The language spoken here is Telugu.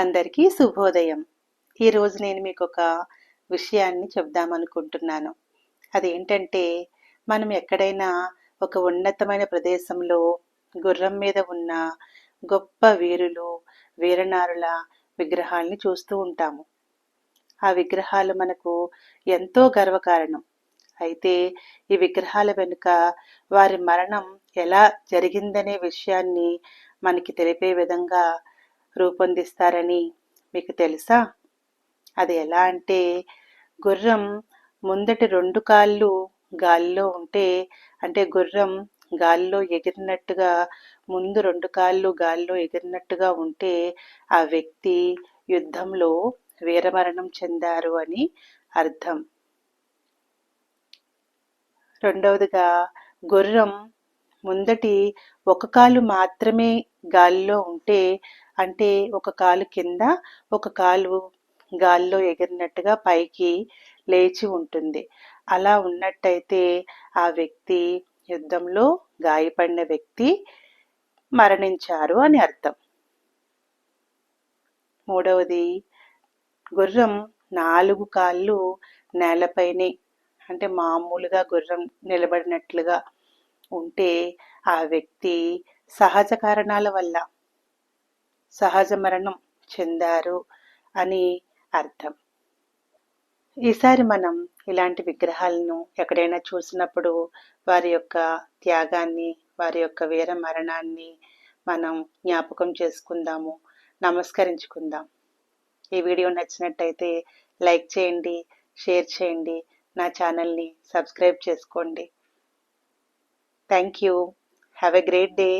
అందరికీ శుభోదయం. ఈరోజు నేను మీకు ఒక విషయాన్ని చెప్దామనుకుంటున్నాను. అదేంటంటే, మనం ఎక్కడైనా ఒక ఉన్నతమైన ప్రదేశంలో గుర్రం మీద ఉన్న గొప్ప వీరులు, వీరనారుల విగ్రహాల్ని చూస్తూ ఉంటాము. ఆ విగ్రహాలు మనకు ఎంతో గర్వకారణం. అయితే ఈ విగ్రహాల వెనుక వారి మరణం ఎలా జరిగిందనే విషయాన్ని మనకి తెలిపే విధంగా రూపొందిస్తారని మీకు తెలుసా? అది ఎలా అంటే, గుర్రం ముందటి 2 కాళ్ళు గాలిలో ఉంటే, అంటే గుర్రం గాలిలో ఎగిరినట్టుగా ముందు 2 కాళ్ళు గాలిలో ఎగిరినట్టుగా ఉంటే ఆ వ్యక్తి యుద్ధంలో వీరమరణం చెందారు అని అర్థం. రెండవదిగా, గుర్రం ముందటి ఒక కాలు మాత్రమే గాలిలో ఉంటే, అంటే ఒక కాలు కింద ఒక కాలు గాలిలో ఎగిరినట్టుగా పైకి లేచి ఉంటుంది. అలా ఉన్నట్టయితే ఆ వ్యక్తి యుద్ధంలో గాయపడిన వ్యక్తి మరణించారు అని అర్థం. మూడవది, గుర్రం 4 కాళ్ళు నేలపైనే, అంటే మామూలుగా గుర్రం నిలబడినట్లుగా ఉంటే ఆ వ్యక్తి సహజ కారణాల వల్ల సహజ మరణం చెందారు అని అర్థం. ఈసారి మనం ఇలాంటి విగ్రహాలను ఎక్కడైనా చూసినప్పుడు వారి యొక్క త్యాగాన్ని, వారి యొక్క వీర మరణాన్ని మనం జ్ఞాపకం చేసుకుందాము, నమస్కరించుకుందాం. ఈ వీడియో నచ్చినట్టయితే లైక్ చేయండి, షేర్ చేయండి, నా ఛానల్ని సబ్స్క్రైబ్ చేసుకోండి. Thank you. Have a great day.